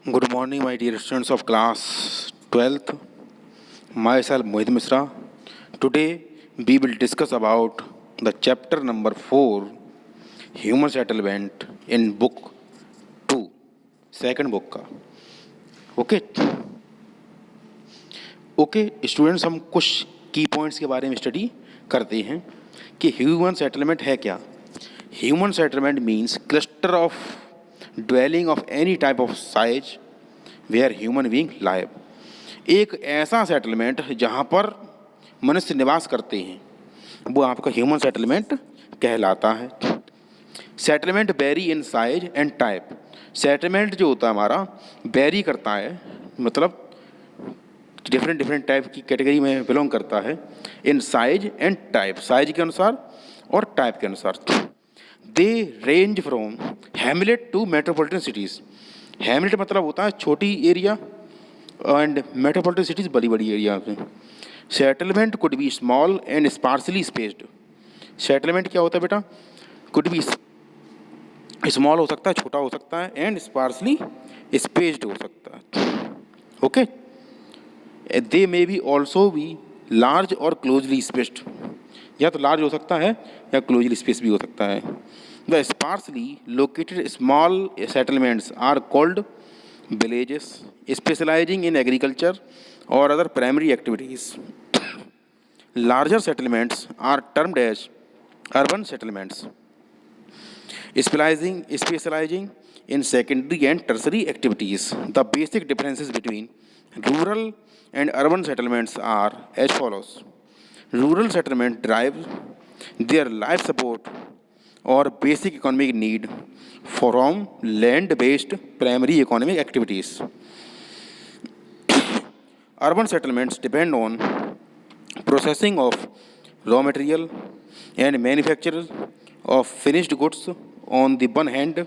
Good morning, my dear students of class 12th. Myself Mohit Misra. Today we will discuss about the chapter number 4, Human Settlement in book 2, second book का. Okay okay students, हम कुछ की points के बारे में study करते हैं कि ह्यूमन सेटलमेंट है क्या. Human settlement means cluster of dwelling of any type of size where human being live. एक ऐसा सेटलमेंट जहाँ पर मनुष्य निवास करते हैं वो आपका ह्यूमन सेटलमेंट कहलाता है. Settlement vary in size and type. Settlement जो होता है हमारा वेरी करता है, मतलब डिफरेंट टाइप की कैटेगरी में बिलोंग करता है. In size and type, size के अनुसार और टाइप के अनुसार. They range from hamlet to metropolitan cities. Hamlet मतलब होता है छोटी एरिया एंड मेट्रोपॉलिटन सिटीज़ बड़ी बड़ी एरिया में. Settlement could be small and sparsely spaced. Settlement क्या होता है बेटा? कुड बी स्मॉल हो सकता है, छोटा हो सकता है, एंड स्पार्सली स्पेस्ड हो सकता है. Okay. They may be also be large और क्लोजली स्पेस्ड. या तो लार्ज हो सकता है या क्लोजली स्पेस भी हो सकता है. The sparsely located small settlements are called villages specializing in agriculture or other primary activities. Larger settlements are termed as urban settlements, specializing in secondary and tertiary activities. The basic differences between rural and urban settlements are as follows. Rural settlement derive their life support or basic economic need from land-based primary economic activities. Urban settlements depend on processing of raw material and manufacture of finished goods on the one hand,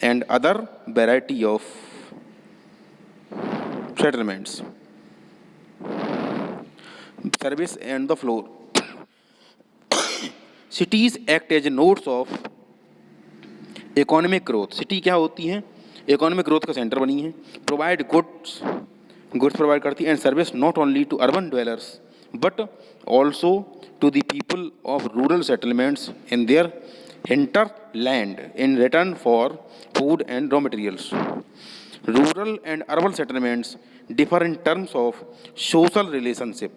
and other variety of settlements. Service and the floor. Cities act as nodes of economic growth. City क्या होती हैं? Economic growth का centre बनी है. Provide goods provide करती है and service not only to urban dwellers but also to the people of rural settlements in their hinterland in return for food and raw materials. Rural and urban settlements differ in terms of social relationship.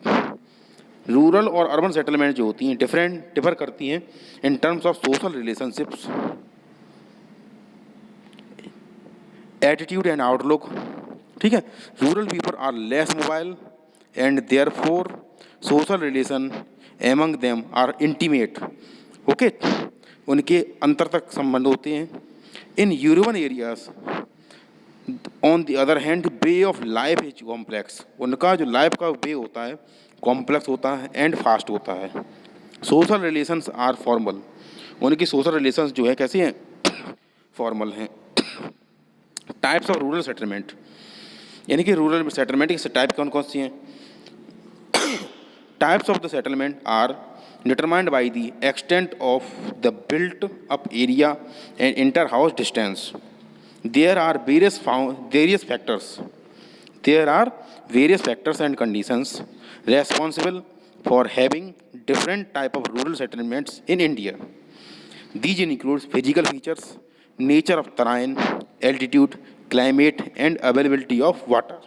Rural और urban settlement जो होती हैं differ करती हैं in terms of social relationships, attitude and outlook. ठीक है. Rural people are less mobile and therefore social relation among them are intimate. Okay. उनके अंतर तक संबंध होते हैं. In urban areas on the other hand way of life is complex. उनका जो लाइफ का वे होता है कॉम्प्लेक्स होता है एंड फास्ट होता है. Social relations are formal. उनकी सोशल रिलेशंस जो है कैसी हैं? फॉर्मल हैं. टाइप्स ऑफ रूरल सेटलमेंट, यानी कि रूरल सेटलमेंट की टाइप कौन कौन सी हैं? Types of the settlement are determined by the extent of the built up area and inter house distance. There are various factors and conditions responsible for having different type of rural settlements in India. These include physical features, nature of terrain, altitude, climate and availability of water.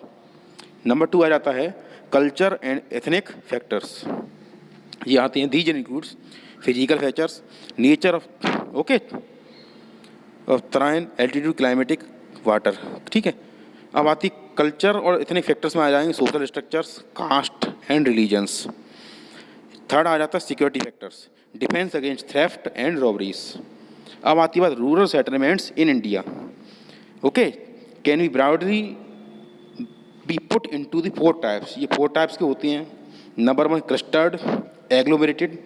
Number 2 आ जाता है culture and ethnic factors. ये आते हैं. these includes physical features, nature of terrain, altitude, climatic, water. ठीक है. अब आती culture और इतने फैक्टर्स में आ जाएंगे social structures, caste and religions. Third आ जाता है security factors, defence against theft and robberies. अब आती बात rural settlements in India. Okay. Can be broadly be put into the 4 types. ये 4 टाइप्स के होते हैं. नंबर 1 क्लस्टर्ड, एग्लोमेरेटेड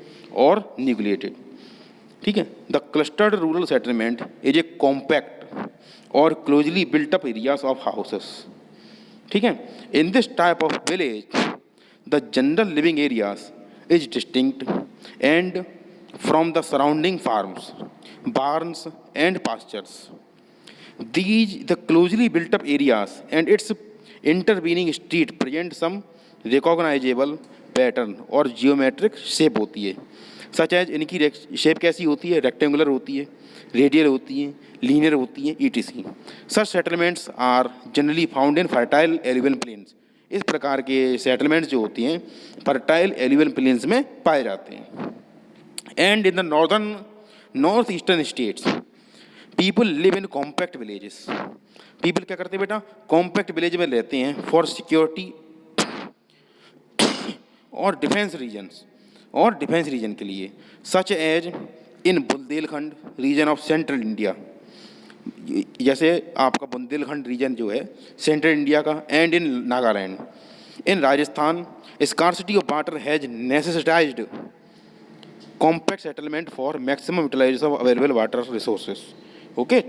और न्यूक्लिएटेड. ठीक है. The clustered rural settlement is a compact और closely built up areas of houses. ठीक है. In this type of village the general living areas is distinct and from the surrounding farms, barns and pastures. These the closely built up areas and its intervening street present some recognizable pattern और geometric shape होती है. Such as इनकी shape कैसी होती है? Rectangular होती है, radial होती है, लीनियर होती है, ETC. Such settlements are generally found in fertile alluvial plains. इस प्रकार के सेटलमेंट्स जो होती हैं फर्टाइल एल्यूवियल प्लेन्स में पाए जाते हैं. And in the north eastern states people live in compact villages. People क्या करते हैं बेटा? कॉम्पैक्ट विलेज में रहते हैं फॉर सिक्योरिटी और डिफेंस रीजन के लिए. Such as in Bundelkhand region of central India, जैसे आपका बुंदेलखंड रीजन जो है सेंट्रल इंडिया का, and in Nagaland. In Rajasthan scarcity of water has necessitated compact settlement for maximum utilisation of available water resources. Okay.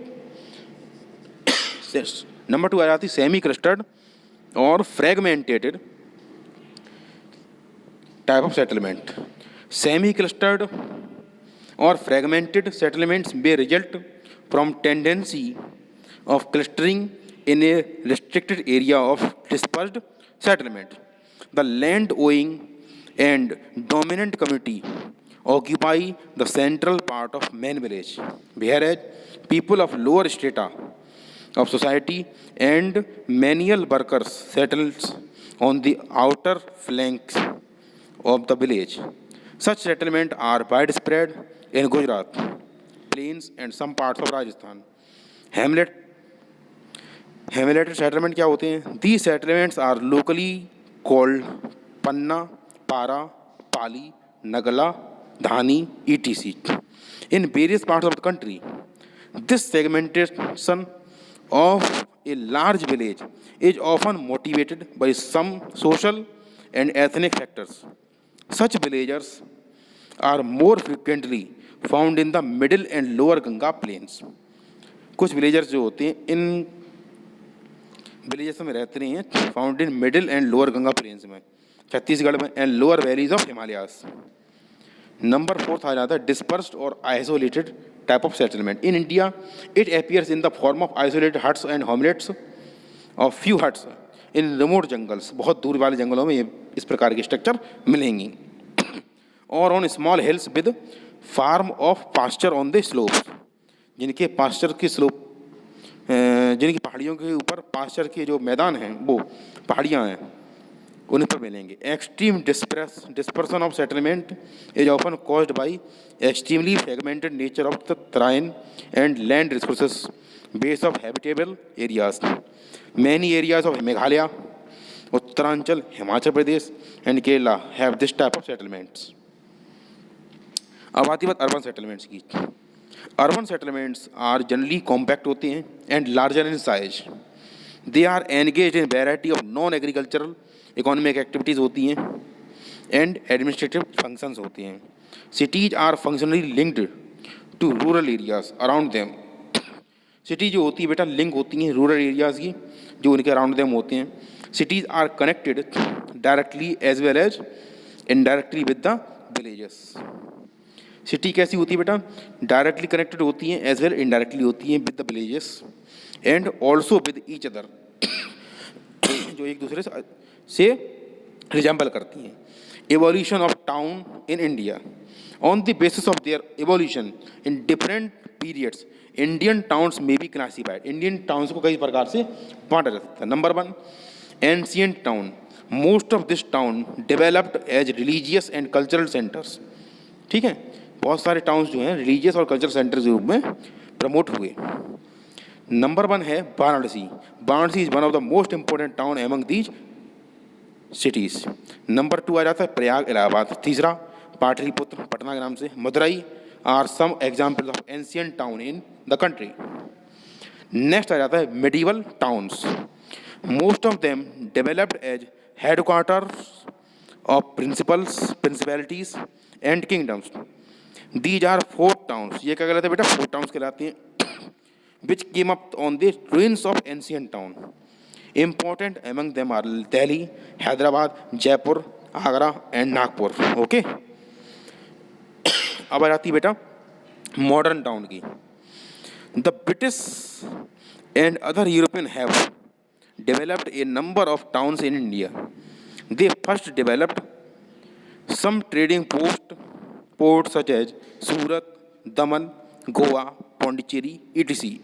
Number 2 आ जाती semi clustered और fragmented type of settlement. Semi clustered और fragmented settlements may result from tendency of clustering in a restricted area of dispersed settlement. The land owning and dominant community occupy the central part of main village, whereas people of lower strata of society and manual workers settles on the outer flanks of the village. Such settlements are widespread in Gujarat, plains and some parts of Rajasthan. Hamleted settlement क्या होते हैं? These settlements are locally called Panna, Para, Pali, Nagala, Dhani, etc. in various parts of the country. This segmentation of a large village is often motivated by some social and ethnic factors. Such villagers are more frequently found in the middle and lower Ganga plains. कुछ villagers जो होते हैं इन villages में रहते नहीं हैं found in middle and lower Ganga plains में, छत्तीसगढ़ में, and lower valleys of Himalayas. Number 4 आ जाता है डिस्पर्स्ड और isolated type of settlement. In India it appears in the form of isolated huts and hamlets of few huts in remote jungles. बहुत दूर वाले जंगलों में इस प्रकार के स्ट्रक्चर मिलेंगी. और on small hills with farm of pasture on the slopes, जिनके पास्चर की स्लोप जिनकी पहाड़ियों के ऊपर पास्चर के जो मैदान हैं वो पहाड़ियाँ हैं उन पर मिलेंगे. Extreme dispersion of settlement is often caused by extremely fragmented nature of the terrain and land resources base of habitable areas. Many areas of Meghalaya, Uttaranchal, Himachal Pradesh and Kerala have this type of settlements. अब आती बात अर्बन सेटलमेंट्स की. Urban settlements are generally compact होते हैं and larger in size. They are engage in variety of non agricultural economic activities होती हैं and administrative functions होते हैं. Cities are functionally linked to rural areas around them. City जो होती है बेटा लिंक होती हैं रूरल एरियाज़ की जो उनके अराउंड देम होते हैं. Cities are connected directly as well as indirectly with the villages. City कैसी होती है बेटा? डायरेक्टली कनेक्टेड होती हैं एज वेल इनडायरेक्टली होती हैं with the villages and also with each other, जो एक दूसरे से रिजेंबल करती हैं. Evolution of town in India. On the basis of their evolution in different periods Indian towns may be classified. Indian towns को कई प्रकार से बांटा जा सकता है. Number 1 ancient town. Most of this town developed as religious and cultural centres. ठीक है, बहुत सारे टाउन्स जो हैं रिलीजियस और कल्चरल सेंटर के रूप में प्रमोट हुए. नंबर 1 है Varanasi. Varanasi is one of the most important town among these cities. Number 2 आ जाता है प्रयाग इलाहाबाद. तीसरा पाटलिपुत्र पटना के नाम से. Madurai are some example of ancient town in the country. Next आ जाता है medieval towns. Most of them developed as headquarters of principalities and kingdoms. These are fort towns. ये क्या कहलाते हैं बेटा? फोर्ट टाउन्स कहलाती हैं. Which came up on the ruins of ancient town. Important among them are Delhi, Hyderabad, Jaipur, Agra and Nagpur. Okay. अब आ जाती है बेटा मॉडर्न टाउन की. The British and other European have developed a number of towns in India. They first developed some trading ports such as Surat, Daman, Goa, Pondicherry, etc.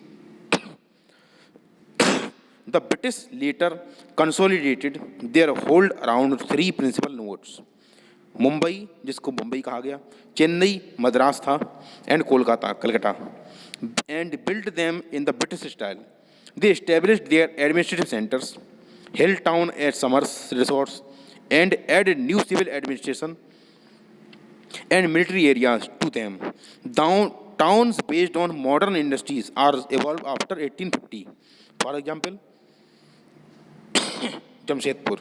The British later consolidated their hold around three principal nodes: Mumbai, जिसको मुंबई कहा गया, चेन्नई मद्रास था, and Kolkata Calcutta, and built them in the British style. They established their administrative centers, held town at summers resorts, and added new civil administration and military areas to them. Towns based on modern industries are evolved after 1850. For example, Jamshedpur.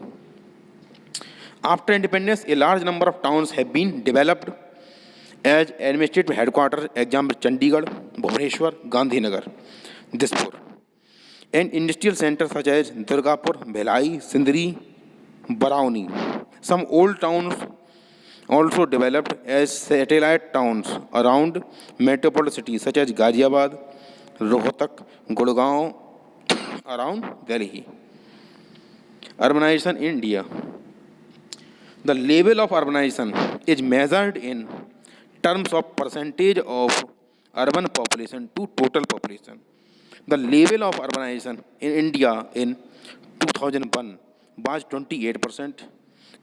After independence, a large number of towns have been developed as administrative headquarters. Example: Chandigarh, Bhubaneswar, Gandhinagar, Dispur. And industrial centers such as Durgapur, Bhilai, Sindri, Barauni. Some old towns also developed as satellite towns around metropolitan cities such as Ghaziabad, Rohtak, Gurgaon, around Delhi. Urbanization in India. The level of urbanization is measured in terms of percentage of urban population to total population. The level of urbanization in India in 2001 was 28%.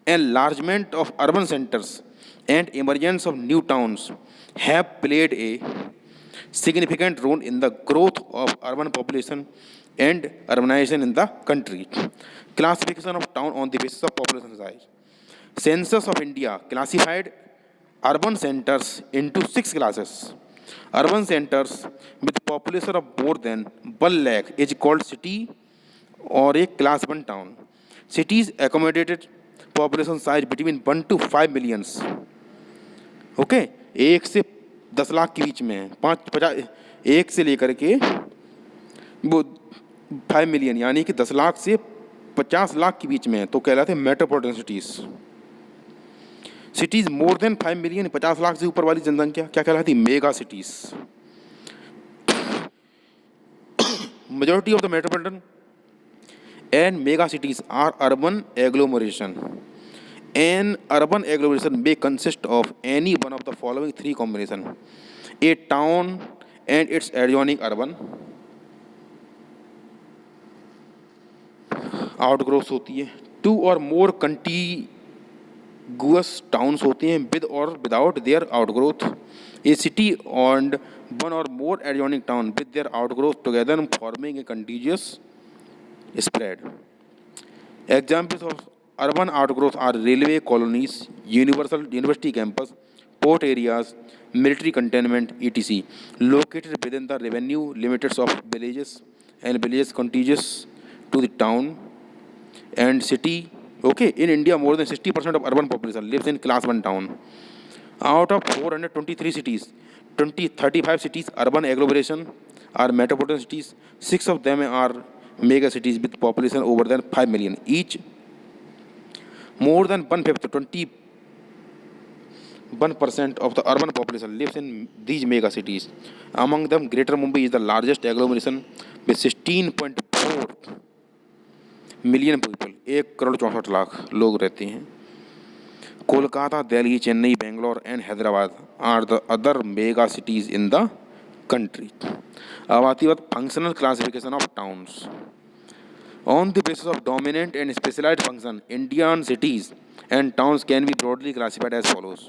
Enlargement of urban centers and emergence of new towns have played a significant role in the growth of urban population and urbanization in the country. Classification of town on the basis of population size. Census of India classified urban centers into 6 classes. Urban centers with population of more than 1 lakh is called city or a class 1 town. Cities accommodated population size between 1 to 5 millions. Okay, 1 से 10 लाख के बीच में है, 1 से लेकर के वो 5 million, यानी कि 10 लाख से 50 लाख के बीच में है, तो कहलाते हैं metropolitan cities. Cities more than 5 million, 50 lakh से ऊपर वाली जनसंख्या क्या कहलाती है? Mega cities. Majority of the metropolitan and mega cities are urban agglomeration. An urban agglomeration may consist of any one of the following 3 combinations: a town and its adjoining urban outgrowths होती है, 2 or more contiguous towns होती हैं with or without their outgrowth, a city and 1 or more adjoining town with their outgrowth together forming a contiguous spread. Examples of urban outgrowth are railway colonies, university campus, port areas, military cantonment, etc., located within the revenue limits of villages and villages contiguous to the town and city. Okay, in India, more than 60% of urban population lives in class 1 town. Out of 423 cities, 35 cities urban agglomeration are metropolitan cities. 6 of them are mega cities with population over than 5 million each. More than 1/5, 21% of the urban population lives in these mega cities. Among them, Greater Mumbai is the largest agglomeration with 16.4 million people. 1,64,00,000 लोग रहते हैं. Kolkata, Delhi, Chennai, Bangalore, and Hyderabad are the other mega cities in the country. अब आती बात functional classification of towns. On the basis of dominant and specialized function, Indian cities and towns can be broadly classified as follows.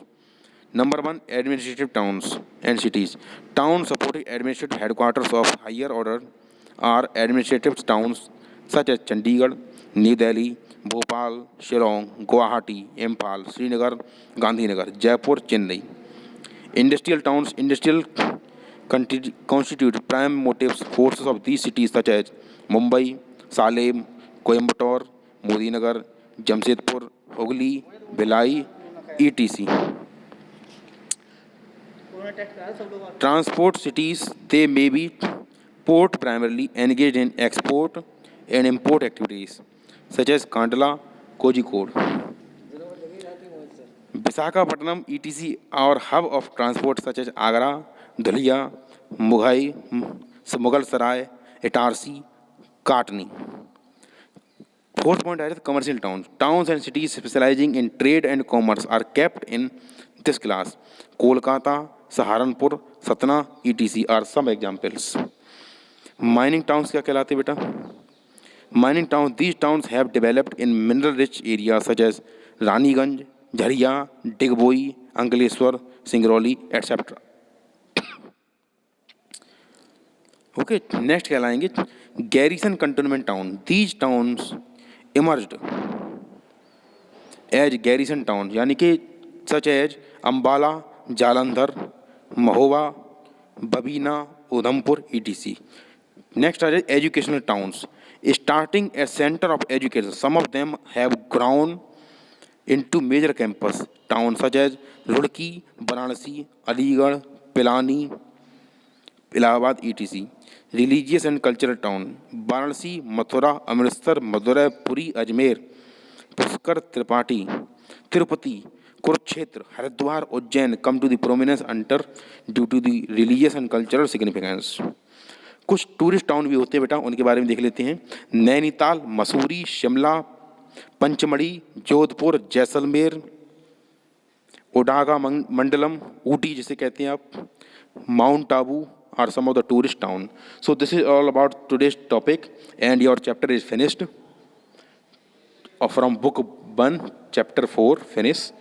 Number 1, administrative towns and cities. Towns supporting administrative headquarters of higher order are administrative towns such as Chandigarh, New Delhi, Bhopal, Shillong, Guwahati, Imphal, Srinagar, Gandhinagar, Jaipur, Chennai. Industrial towns constitute prime motives forces of these cities such as Mumbai, Salem, Coimbatore, Modinagar, Jamshedpur, Hooghly, Bhilai, etc. Transport cities, they may be port primarily engaged in export and import activities such as Kandla, Kozhikode. Visakhapatnam, etc. are hub of transport such as Agra, Dhulia, Mughal Sarai, Itarsi, काटनी। Fourth point is commercial towns. Towns and cities specializing in trade and commerce are kept in this class. Kolkata, Saharanpur, Satna, etc. are some examples. Mining towns क्या कहलाते बेटा? Mining towns, these towns have developed in mineral-rich areas such as Raniganj, Jharia, Digboi, Ankleshwar, Singrauli, etc. Okay, next कहलाएंगे garrison cantonment town. These towns emerged as garrison towns, यानी कि such as Ambala, Jalandhar, Mahoba, Babina, Udhampur, etc. Next are educational towns. Starting a center of education, some of them have grown into major campus towns such as Roorkee, Varanasi, Aligarh, Pilani, Allahabad etc. Religious and cultural town. Varanasi, Mathura, Amritsar, Madurai, Puri, Ajmer, Pushkar, Tripathi, Tirupati, Kurukshetra, Haridwar, Ujjain come to the prominence under due to the religious and cultural significance. कुछ tourist town भी होते हैं बेटा, उनके बारे में देख लेते हैं। नैनीताल, मसूरी, शिमला, पंचमढ़ी, जोधपुर, जैसलमेर, ओडागा मंडलम, ऊटी जिसे कहते हैं आप, mount Abu are some of the tourist town. So this is all about today's topic, and your chapter is finished from book 1 chapter 4 finish,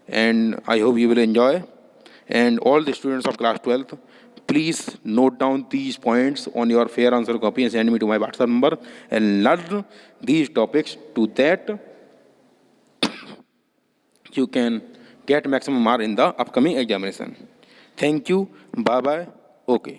and I hope you will enjoy. And all the students of class 12th, please note down these points on your fair answer copy and send me to my WhatsApp number and learn these topics to that you can get maximum mark in the upcoming examination. Thank you. Bye bye. Okay.